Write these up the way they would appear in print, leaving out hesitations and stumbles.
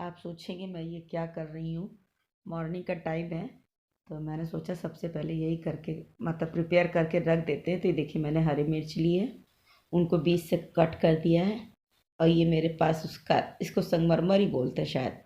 आप सोचेंगे मैं ये क्या कर रही हूँ। मॉर्निंग का टाइम है तो मैंने सोचा सबसे पहले यही करके मतलब प्रिपेयर करके रख देते हैं। तो ये देखिए मैंने हरी मिर्च ली है, उनको बीच से कट कर दिया है। और ये मेरे पास उसका इसको संगमरमर ही बोलते हैं शायद,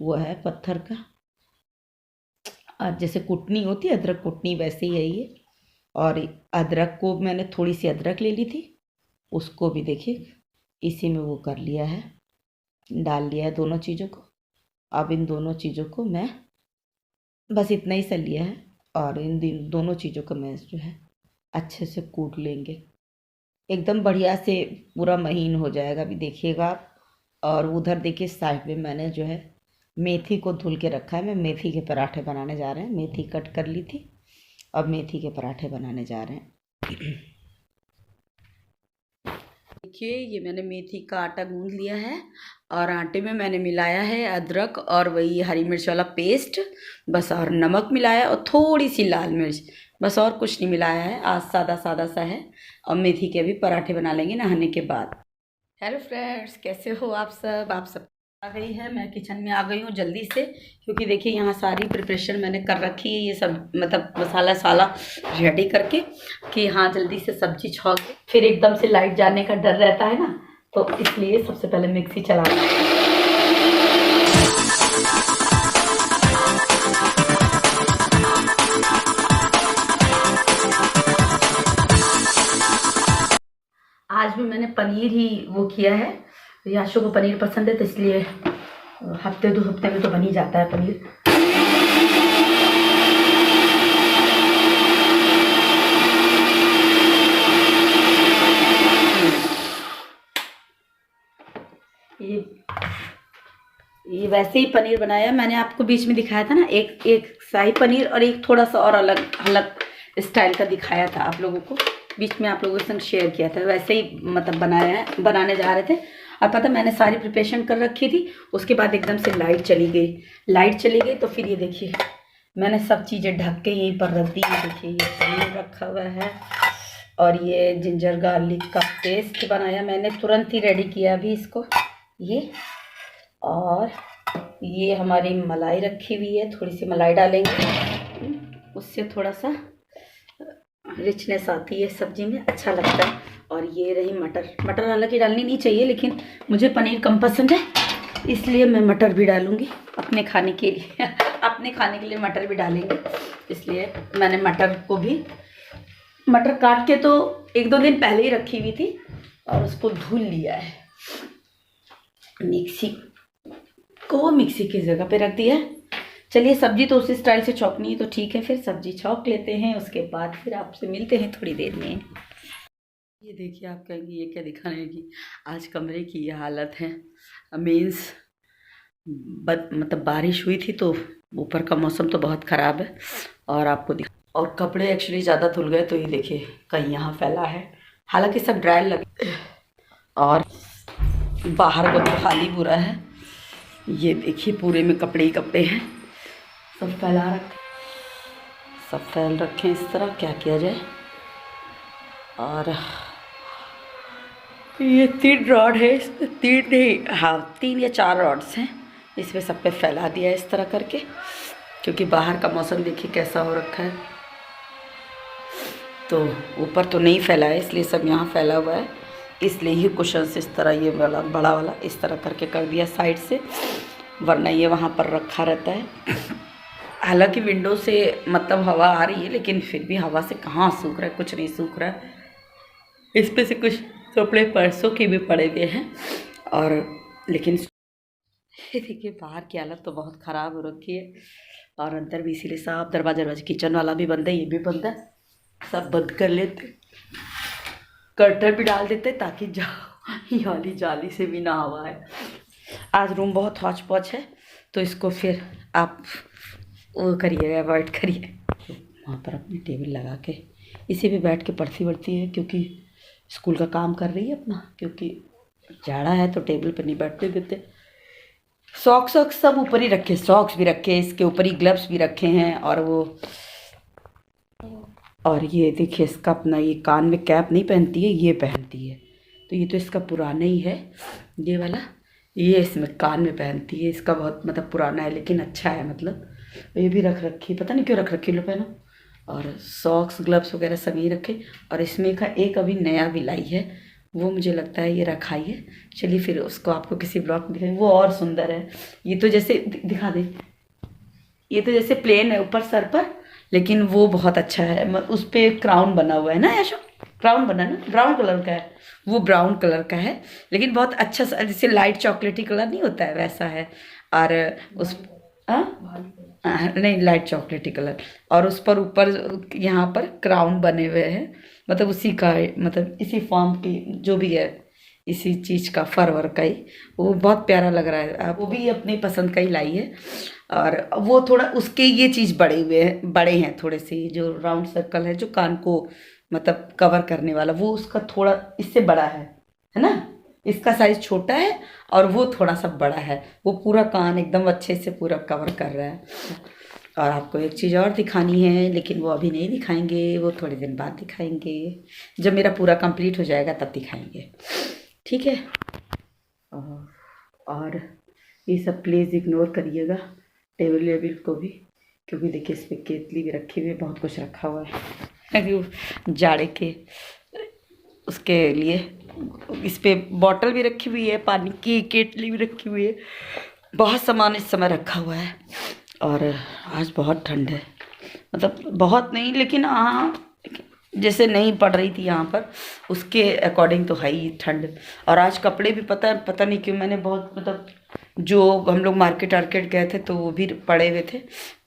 वो है पत्थर का। और जैसे कुटनी होती है अदरक कुटनी वैसे ही है ये। और अदरक को मैंने थोड़ी सी अदरक ले ली थी, उसको भी देखिए इसी में वो कर लिया है, डाल लिया है दोनों चीज़ों को। अब इन दोनों चीज़ों को मैं बस इतना ही सा लिया है और इन दोनों चीज़ों को मैं जो है अच्छे से कूट लेंगे, एकदम बढ़िया से पूरा महीन हो जाएगा। अभी देखिएगा आप। और उधर देखिए साइड में मैंने जो है मेथी को धुल के रखा है। मैं मेथी के पराठे बनाने जा रहे हैं, मेथी कट कर ली थी, अब मेथी के पराठे बनाने जा रहे हैं। देखिए ये मैंने मेथी का आटा गूंद लिया है और आटे में मैंने मिलाया है अदरक और वही हरी मिर्च वाला पेस्ट बस, और नमक मिलाया और थोड़ी सी लाल मिर्च, बस और कुछ नहीं मिलाया है। आज सादा सादा सा है। और मेथी के भी पराठे बना लेंगे नहाने के बाद। हेलो फ्रेंड्स, कैसे हो आप सब? आ गई है, मैं किचन में आ गई हूँ जल्दी से, क्योंकि देखिए यहाँ सारी प्रिपरेशन मैंने कर रखी है, ये सब मतलब मसाला साला रेडी करके कि हाँ जल्दी से सब्जी छौंक फिर एकदम से लाइट जाने का डर रहता है ना, तो इसलिए सबसे पहले मिक्सी चला। आज भी मैंने पनीर ही वो किया है, याशु को पनीर पसंद है तो इसलिए हफ्ते 2 हफ्ते में तो बन ही जाता है पनीर। ये वैसे ही पनीर बनाया मैंने, आपको बीच में दिखाया था ना, एक शाही पनीर और एक थोड़ा सा और अलग अलग स्टाइल का दिखाया था आप लोगों को, बीच में आप लोगों के संग शेयर किया था। वैसे ही मतलब बनाया है, बनाने जा रहे थे। और पता मैंने सारी प्रिपरेशन कर रखी थी, उसके बाद एकदम से लाइट चली गई तो फिर ये देखिए मैंने सब चीज़ें ढक के यहीं पर रख दी। देखिए ये पनीर रखा हुआ है और ये जिंजर गार्लिक का पेस्ट बनाया मैंने, तुरंत ही रेडी किया अभी इसको ये। और ये हमारी मलाई रखी हुई है, थोड़ी सी मलाई डालेंगे, उससे थोड़ा सा रिचनेस आती है सब्जी में, अच्छा लगता है। और ये रही मटर हालांकि डालनी नहीं चाहिए लेकिन मुझे पनीर कम पसंद है, इसलिए मैं मटर भी डालूंगी अपने खाने के लिए। अपने खाने के लिए मटर भी डालेंगे, इसलिए मैंने मटर काट के तो 1-2 दिन पहले ही रखी हुई थी और उसको धुल लिया है, मिक्सी की जगह पे रख दिया है। चलिए सब्जी तो उसी स्टाइल से छौंकनी है तो ठीक है, फिर सब्जी छौंक लेते हैं, उसके बाद फिर आपसे मिलते हैं थोड़ी देर में। ये देखिए आप कहेंगे ये क्या दिखाने की, आज कमरे की ये हालत है। मीन्स मतलब बारिश हुई थी तो ऊपर का मौसम तो बहुत ख़राब है और आपको और कपड़े एक्चुअली ज़्यादा धुल गए तो ये देखिए कहीं यहाँ फैला है, हालांकि सब ड्राई लगे और बाहर का तो हाल ही बुरा है। ये देखिए पूरे में कपड़े ही कपड़े हैं, सब फैल रखे इस तरह, क्या किया जाए। और ये 3 रॉड है, 3 नहीं, हाँ 3 या 4 रॉड्स हैं, इसमें सब पे फैला दिया इस तरह करके, क्योंकि बाहर का मौसम देखिए कैसा हो रखा है। तो ऊपर तो नहीं फैला है इसलिए सब यहाँ फैला हुआ है, इसलिए ही कुशन से इस तरह ये वाला बड़ा वाला इस तरह करके कर दिया साइड से, वरना ये वहाँ पर रखा रहता है। हालांकि विंडो से मतलब हवा आ रही है लेकिन फिर भी हवा से कहाँ सूख रहा है, कुछ नहीं सूख रहा है। इस पे से कुछ कपड़े परसों के भी पड़े हुए हैं और लेकिन देखिए बाहर की हालत तो बहुत ख़राब हो रखी है और अंदर भी इसीलिए साफ दरवाजा किचन वाला भी बंद है, ये भी बंद है, सब बंद कर लेते, कर्टन भी डाल देते ताकि ये वाली जाली से भी ना हवा है। आज रूम बहुत हौच पौच है तो इसको फिर आप वो करिएगा, अवॉइड करिए। वहाँ पर अपनी टेबल लगा के इसी पे बैठ के पढ़ती है, क्योंकि स्कूल का काम कर रही है अपना, क्योंकि जाड़ा है तो टेबल पर नहीं बैठने देते। सॉक्स सब ऊपर ही रखे, सॉक्स भी रखे, इसके ऊपर ही ग्लव्स भी रखे हैं और ये देखिए इसका अपना ये कान में कैप नहीं पहनती है, ये पहनती है, तो ये तो इसका पुराना ही है ये वाला। ये इसमें कान में पहनती है, इसका बहुत मतलब पुराना है लेकिन अच्छा है। मतलब ये भी रख रखी, पता नहीं क्यों रख रखी लो पहनो। और सॉक्स ग्लव्स वगैरह सब ये रखे। और इसमें का एक अभी नया भी लाई है, वो मुझे लगता है ये रखाई है। चलिए फिर उसको आपको किसी ब्लॉग में दिखाएंगे, वो और सुंदर है। ये तो जैसे दिखा दे, ये तो जैसे प्लेन है ऊपर सर पर, लेकिन वो बहुत अच्छा है। उस पर क्राउन बना हुआ है ना यशो, क्राउन बना ना, ब्राउन कलर का है वो, ब्राउन कलर का है लेकिन बहुत अच्छा सा, जैसे लाइट चॉकलेटी कलर नहीं होता है वैसा है। और उस नहीं, लाइट चॉकलेटी कलर। और उस पर ऊपर यहाँ पर क्राउन बने हुए हैं, मतलब उसी का, मतलब इसी फॉर्म की जो भी है, इसी चीज़ का फर वर का ही। वो बहुत प्यारा लग रहा है। वो भी अपनी पसंद का ही लाई है। और वो थोड़ा उसके ये चीज़ बड़े हुए हैं, बड़े हैं थोड़े से, जो राउंड सर्कल है जो कान को मतलब कवर करने वाला, वो उसका थोड़ा इससे बड़ा है ना। इसका साइज छोटा है और वो थोड़ा सा बड़ा है। वो पूरा कान एकदम अच्छे से पूरा कवर कर रहा है। और आपको एक चीज़ और दिखानी है, लेकिन वो अभी नहीं दिखाएंगे, वो थोड़े दिन बाद दिखाएंगे, जब मेरा पूरा कंप्लीट हो जाएगा तब दिखाएंगे, ठीक है। और ये सब प्लीज़ इग्नोर करिएगा, टेबल वेबल को भी, क्योंकि देखिए इस पर केतली भी रखी हुई है, बहुत कुछ रखा हुआ है जाड़े के उसके लिए। इस पे बॉटल भी रखी हुई है पानी की, केतली भी रखी हुई है, बहुत सामान इस समय रखा हुआ है। और आज बहुत ठंड है, मतलब बहुत नहीं लेकिन हाँ, जैसे नहीं पड़ रही थी यहाँ पर उसके अकॉर्डिंग तो है ही ठंड। और आज कपड़े भी पता नहीं क्यों मैंने बहुत, मतलब जो हम लोग मार्केट वार्केट गए थे तो वो भी पड़े हुए थे।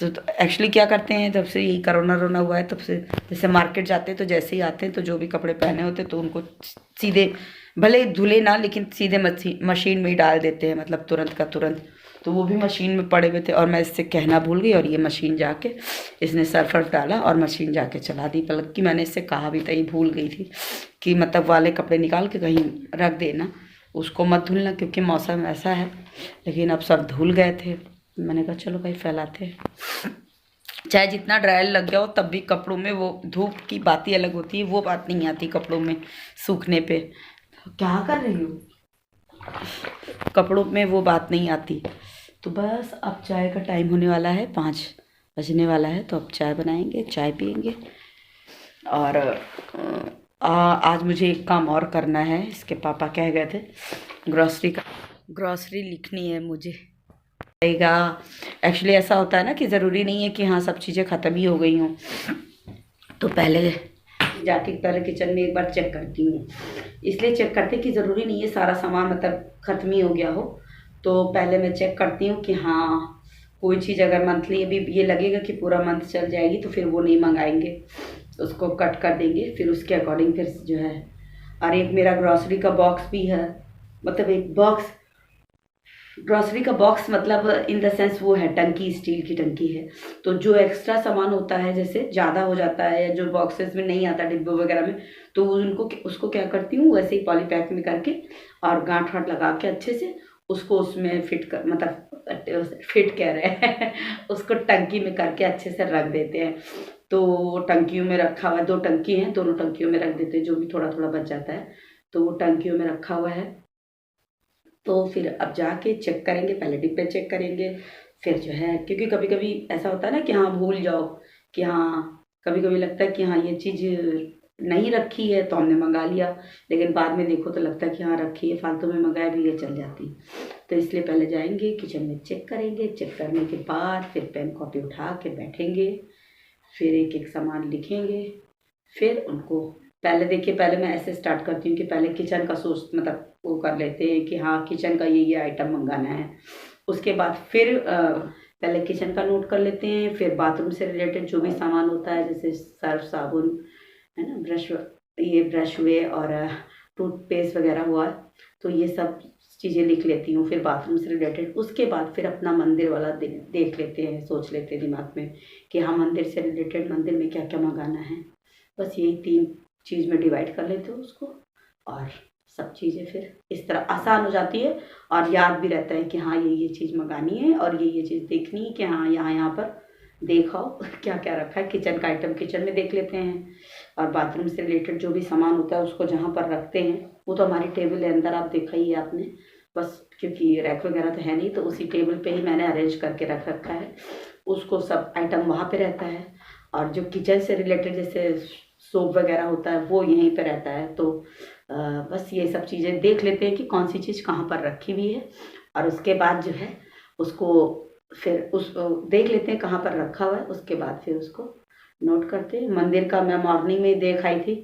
तो एक्चुअली क्या करते हैं, जब से ये कोरोना रोना हुआ है तब से, जैसे मार्केट जाते हैं तो जैसे ही आते हैं तो जो भी कपड़े पहने होते तो उनको सीधे, भले धुले ना लेकिन सीधे मशीन में ही डाल देते हैं, मतलब तुरंत का तुरंत। तो वो भी मशीन में पड़े हुए थे और मैं इससे कहना भूल गई, और ये मशीन जाके इसने सर्फ डाला और मशीन जाके चला दी। बल्कि मैंने इससे कहा भी था, ये भूल गई थी कि मतलब वाले कपड़े निकाल के कहीं रख देना, उसको मत धुलना क्योंकि मौसम ऐसा है। लेकिन अब सब धुल गए थे, मैंने कहा चलो भाई फैलाते हैं। चाहे जितना ड्रायर लग गया हो तब भी कपड़ों में वो धूप की बात ही अलग होती है, वो बात नहीं आती कपड़ों में सूखने पे। क्या कर रही हो, कपड़ों में वो बात नहीं आती। तो बस अब चाय का टाइम होने वाला है, 5 बजने वाला है, तो अब चाय बनाएंगे, चाय पियेंगे। और आज मुझे एक काम और करना है, इसके पापा कह गए थे ग्रॉसरी लिखनी है मुझे आएगा। एक्चुअली ऐसा होता है ना कि ज़रूरी नहीं है कि हाँ सब चीज़ें ख़त्म ही हो गई हों, तो पहले किचन में एक बार चेक करती हूँ। इसलिए चेक करते कि ज़रूरी नहीं है सारा सामान मतलब ख़त्म ही हो गया हो, तो पहले मैं चेक करती हूँ कि हाँ कोई चीज़ अगर मंथली अभी ये लगेगा कि पूरा मंथ चल जाएगी तो फिर वो नहीं मंगाएंगे, उसको कट कर देंगे फिर उसके अकॉर्डिंग फिर जो है। और एक मेरा ग्रॉसरी का बॉक्स भी है, मतलब एक बॉक्स, ग्रॉसरी का बॉक्स मतलब इन द सेंस वो है टंकी, स्टील की टंकी है। तो जो एक्स्ट्रा सामान होता है जैसे ज़्यादा हो जाता है या जो बॉक्सेस में नहीं आता डिब्बों वगैरह में, तो उसको क्या करती हूँ वैसे ही पॉली पैक में करके और गांठ वाँठ लगा के अच्छे से उसको उसमें फिट कर, मतलब फिट कह रहे हैं उसको टंकी में करके अच्छे से रख देते हैं। तो टंकियों में रखा हुआ है, 2 टंकी हैं, दोनों टंकियों में रख देते हैं, जो भी थोड़ा थोड़ा बच जाता है तो वो टंकियों में रखा हुआ है। तो फिर अब जाके चेक करेंगे, पहले डिब्बे चेक करेंगे फिर जो है, क्योंकि कभी कभी ऐसा होता है ना कि हाँ भूल जाओ कि हाँ, कभी कभी लगता है कि हाँ ये चीज़ नहीं रखी है तो हमने मंगा लिया, लेकिन बाद में देखो तो लगता है कि हाँ रखी है, फालतू में मंगाए भी ये चल जाती। तो इसलिए पहले जाएंगे किचन में चेक करेंगे, चेक करने के बाद फिर पेन कॉपी उठा के बैठेंगे, फिर एक एक सामान लिखेंगे, फिर उनको पहले देखिए, पहले मैं ऐसे स्टार्ट करती हूँ कि पहले किचन का सोच मतलब वो कर लेते हैं कि हाँ किचन का ये आइटम मंगाना है। उसके बाद फिर पहले किचन का नोट कर लेते हैं, फिर बाथरूम से रिलेटेड जो भी सामान होता है जैसे सर्फ साबुन है ना, ब्रश हुए और टूथपेस्ट वगैरह हुआ, तो ये सब चीज़ें लिख लेती हूँ फिर बाथरूम से रिलेटेड। उसके बाद फिर अपना मंदिर वाला देख लेते हैं, सोच लेते हैं दिमाग में कि हाँ मंदिर से रिलेटेड मंदिर में क्या क्या मंगाना है। बस यही 3 चीज़ में डिवाइड कर लेते हो उसको, और सब चीज़ें फिर इस तरह आसान हो जाती है और याद भी रहता है कि हाँ ये चीज़ मंगानी है और ये चीज़ देखनी है कि हाँ यहाँ पर देखाओ क्या क्या रखा है। किचन का आइटम किचन में देख लेते हैं, और बाथरूम से रिलेटेड जो भी सामान होता है उसको जहाँ पर रखते हैं, वो तो हमारी टेबल है अंदर, आप देखा ही है आपने। बस क्योंकि रैक वगैरह तो है नहीं, तो उसी टेबल पे ही मैंने अरेंज करके रख रखा है। उसको सब आइटम वहाँ पे रहता है, और जो किचन से रिलेटेड जैसे सोप वगैरह होता है वो यहीं पे रहता है। तो बस ये सब चीज़ें देख लेते हैं कि कौन सी चीज़ कहाँ पर रखी हुई है, और उसके बाद जो है उसको फिर उस देख लेते हैं कहाँ पर रखा हुआ है, उसके बाद फिर उसको नोट करते हैं। मंदिर का मैं मॉर्निंग में ही देख आई थी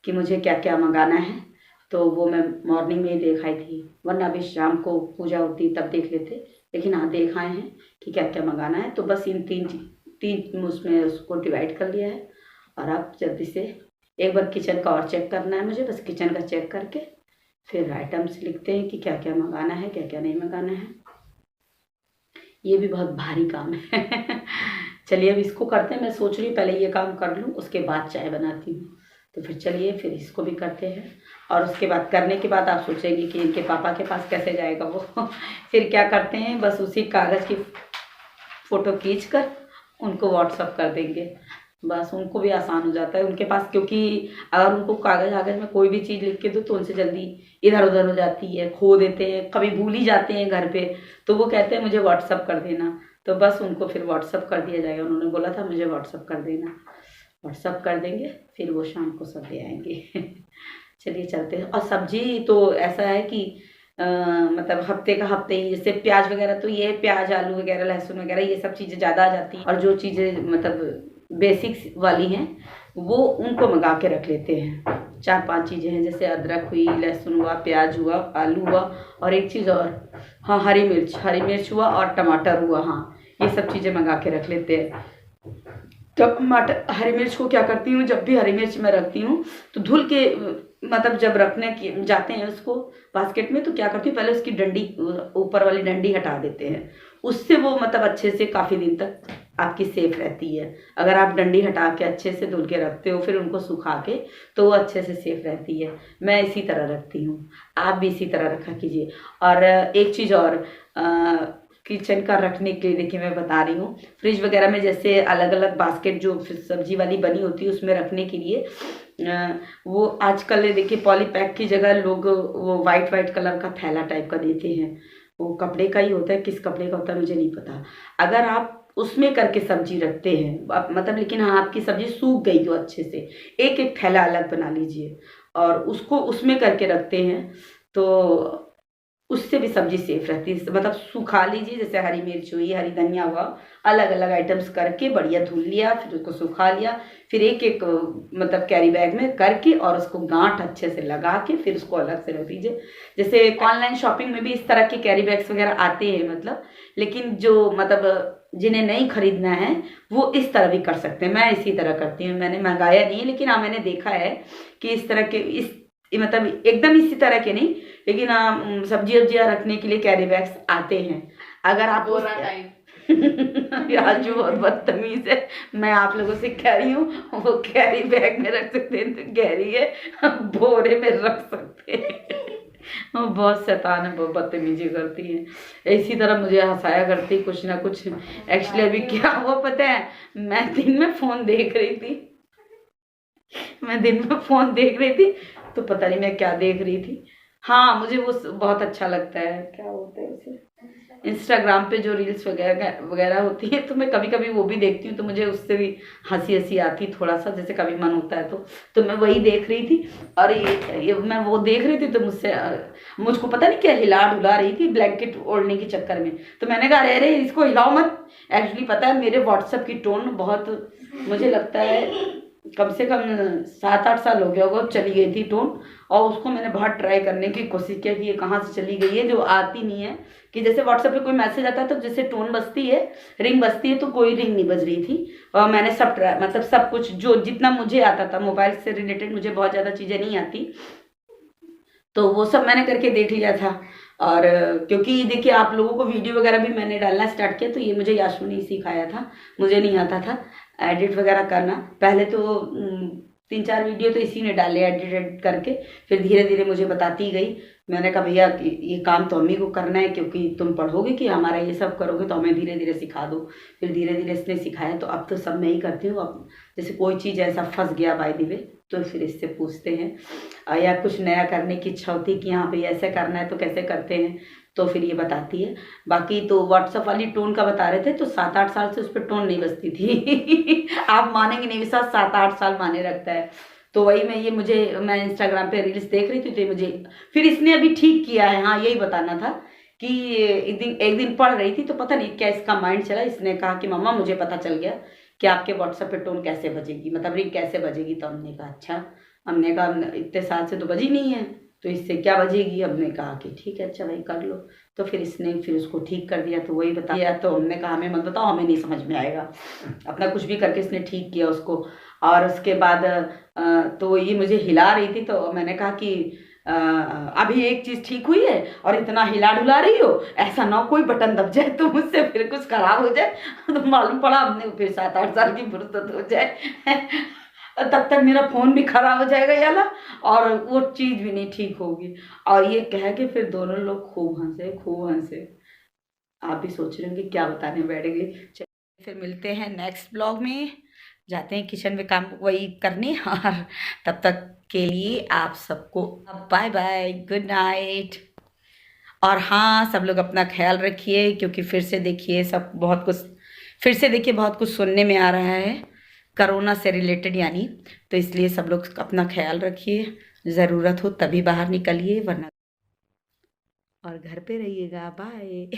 कि मुझे क्या क्या मंगाना है, तो वो मैं मॉर्निंग में ही देख आई थी, वरना अभी शाम को पूजा होती तब देख लेते। लेकिन हाँ, देख आए हैं कि क्या क्या मंगाना है। तो बस इन तीन उसमें उसको डिवाइड कर लिया है। और अब जल्दी से एक बार किचन का और चेक करना है मुझे, बस किचन का चेक करके फिर आइटम्स लिखते हैं कि क्या क्या मंगाना है, क्या क्या नहीं मंगाना है। ये भी बहुत भारी काम है। चलिए अब इसको करते हैं। मैं सोच रही हूँ पहले ये काम कर लूँ, उसके बाद चाय बनाती हूँ। तो फिर चलिए फिर इसको भी करते हैं, और उसके बाद करने के बाद आप सोचेंगे कि इनके पापा के पास कैसे जाएगा वो। फिर क्या करते हैं, बस उसी कागज़ की फ़ोटो खींच कर उनको व्हाट्सअप कर देंगे, बस उनको भी आसान हो जाता है उनके पास। क्योंकि अगर उनको कागज़ में कोई भी चीज़ लिख के दो तो उनसे जल्दी इधर उधर हो जाती है, खो देते हैं, कभी भूल ही जाते हैं घर पे। तो वो कहते हैं मुझे व्हाट्सअप कर देना, तो बस उनको फिर व्हाट्सअप कर दिया जाएगा। उन्होंने बोला था मुझे व्हाट्सअप कर देना, व्हाट्सअप कर देंगे, फिर वो शाम को सब ले आएंगे। चलिए चलते हैं। और सब्जी तो ऐसा है कि मतलब हफ्ते का हफ्ते ही, जैसे प्याज वगैरह तो ये प्याज आलू वगैरह लहसुन वगैरह ये सब चीज़ें ज़्यादा आ जाती हैं, और जो चीज़ें मतलब बेसिक्स वाली हैं वो उनको मंगा के रख लेते हैं। 4-5 चीज़ें हैं, जैसे अदरक हुई, लहसुन हुआ, प्याज हुआ, आलू हुआ, और एक चीज़ और, हाँ हरी मिर्च हुआ, और टमाटर हुआ। हाँ, ये सब चीज़ें मंगा के रख लेते हैं। टमाटर हरी मिर्च को क्या करती हूँ, जब भी हरी मिर्च मैं रखती हूँ तो धुल के, मतलब जब रखने की जाते हैं उसको बास्केट में, तो क्या करती हूँ पहले उसकी डंडी, ऊपर वाली डंडी हटा देते हैं। उससे वो मतलब अच्छे से काफ़ी दिन तक आपकी सेफ रहती है। अगर आप डंडी हटा के अच्छे से धुल के रखते हो फिर उनको सुखा के, तो वो अच्छे से सेफ रहती है। मैं इसी तरह रखती हूँ, आप भी इसी तरह रखा कीजिए। और एक चीज़ और, किचन का रखने के लिए देखिए मैं बता रही हूँ, फ्रिज वगैरह में जैसे अलग अलग बास्केट जो सब्जी वाली बनी होती है उसमें रखने के लिए, वो आजकल देखिए पॉली पैक की जगह लोग वो वाइट कलर का थैला टाइप का देते हैं। वो कपड़े का ही होता है, किस कपड़े का होता है मुझे नहीं पता। अगर आप उसमें करके सब्जी रखते हैं मतलब, लेकिन हाँ आपकी सब्जी सूख गई हो अच्छे से, एक एक थैला अलग बना लीजिए और उसको उसमें करके रखते हैं, तो उससे भी सब्जी सेफ रहती है। मतलब सुखा लीजिए, जैसे हरी मिर्च हुई, हरी धनिया हुआ, अलग अलग आइटम्स करके बढ़िया धुल लिया, फिर उसको सुखा लिया, फिर एक एक मतलब कैरी बैग में करके और उसको गांठ अच्छे से लगा के फिर उसको अलग से रख दीजिए। जैसे ऑनलाइन शॉपिंग में भी इस तरह के कैरी बैग्स वगैरह आते हैं मतलब, लेकिन जो मतलब जिन्हें नहीं खरीदना है वो इस तरह भी कर सकते हैं। मैं इसी तरह करती हूँ, मैंने मंगाया नहीं है, लेकिन हाँ मैंने देखा है कि इस तरह के, इस मतलब एकदम इसी तरह के नहीं, लेकिन सब्जी वब्जियाँ रखने के लिए कैरी बैग्स आते हैं। अगर आप आज जो बहुत बदतमीज है, मैं आप लोगों से कह रही हूँ, वो कैरी बैग में रख सकते हैं तो कैरी है, बोरे में रख सकते हैं। वो बहुत शैतान है, बहुत बदतमीजी करती है। इसी तरह मुझे हंसाया करती कुछ ना कुछ। एक्चुअली अभी क्या हुआ पता है, मैं दिन में फ़ोन देख रही थी, तो पता नहीं मैं क्या देख रही थी। हाँ, मुझे वो बहुत अच्छा लगता है, क्या बोलते हैं उसे, इंस्टाग्राम पे जो रील्स वगैरह होती है, तो मैं कभी कभी वो भी देखती हूँ, तो मुझे उससे भी हंसी आती थोड़ा सा, जैसे कभी मन होता है तो मैं वही देख रही थी। और ये मैं वो देख रही थी तो मुझको पता नहीं क्या हिला डुला रही थी ब्लैंकेट ओढ़ने के चक्कर में। तो मैंने कहा अरे इसको हिलाओ मत। एक्चुअली पता है मेरे व्हाट्सएप की टोन बहुत, मुझे लगता है कम से कम 7-8 साल हो गया होगा चली गई थी टोन, और उसको मैंने बहुत ट्राई करने की कोशिश किया कि ये कहाँ से चली गई है, जो आती नहीं है। कि जैसे व्हाट्सएप पे कोई मैसेज आता है तो जैसे टोन बजती है, रिंग बजती है, तो कोई रिंग नहीं बज रही थी। और मैंने सब ट्राई, मतलब सब कुछ जो जितना मुझे आता था, मोबाइल से रिलेटेड मुझे बहुत ज़्यादा चीज़ें नहीं आती, तो वो सब मैंने करके देख लिया था। और क्योंकि देखिए आप लोगों को वीडियो वगैरह भी मैंने डालना स्टार्ट किया, तो ये मुझे याशू ने सिखाया था, मुझे नहीं आता था एडिट वगैरह करना। पहले तो 3-4 वीडियो तो इसी ने डाले एडिट करके। फिर धीरे धीरे मुझे बताती गई। मैंने कहा भैया ये काम तो अम्मी को करना है, क्योंकि तुम पढ़ोगे कि हमारा ये सब करोगे, तो हमें धीरे धीरे सिखा दो। फिर धीरे धीरे इसने सिखाया, तो अब तो सब मैं ही करती हूँ। अब जैसे कोई चीज़ ऐसा फंस गया बाय द वे, तो फिर इससे पूछते हैं, या कुछ नया करने की इच्छा होती है कि हाँ भैया ऐसे करना है तो कैसे करते हैं, तो फिर ये बताती है। बाकी तो व्हाट्सएप वाली टोन का बता रहे थे, तो 7-8 साल से उस पर टोन नहीं बजती थी। आप मानेंगे नहीं, विश्वास 7-8 साल माने रखता है। तो वही मैं इंस्टाग्राम पे रील्स देख रही थी, तो मुझे फिर इसने अभी ठीक किया है। हाँ, यही बताना था कि एक दिन पढ़ रही थी, तो पता नहीं क्या इसका माइंड चला, इसने कहा कि मम्मा मुझे पता चल गया कि आपके व्हाट्सएप पे टोन कैसे बजेगी, मतलब रिंग कैसे बजेगी। तो हमने कहा अच्छा, हमने कहा इतने साल से तो बजी नहीं है, तो इससे क्या बजेगी। हमने कहा कि ठीक है अच्छा भाई कर लो। तो फिर इसने फिर उसको ठीक कर दिया, तो वही बताया। तो हमने कहा हमें मत बताओ, हमें नहीं समझ में आएगा। अपना कुछ भी करके इसने ठीक किया उसको। और उसके बाद तो ये मुझे हिला रही थी, तो मैंने कहा कि अभी एक चीज़ ठीक हुई है और इतना हिला डुला रही हो, ऐसा ना कोई बटन दब जाए तो मुझसे फिर कुछ खराब हो जाए। तो मालूम पड़ा हमने फिर 7-8 साल की फुर्सत हो जाए, तब तक मेरा फ़ोन भी खराब हो जाएगा याला, और वो चीज़ भी नहीं ठीक होगी। और ये कह के फिर दोनों लोग खूब हंसे। आप भी सोच रहे होंगे क्या बताने बैठ गए। चलिए फिर मिलते हैं नेक्स्ट ब्लॉग में, जाते हैं किचन में काम वही करने। और तब तक के लिए आप सबको बाय बाय, गुड नाइट। और हाँ, सब लोग अपना ख्याल रखिए, क्योंकि फिर से देखिए बहुत कुछ सुनने में आ रहा है कोरोना से रिलेटेड यानी। तो इसलिए सब लोग अपना ख्याल रखिए, ज़रूरत हो तभी बाहर निकलिए, वरना और घर पे रहिएगा। बाय।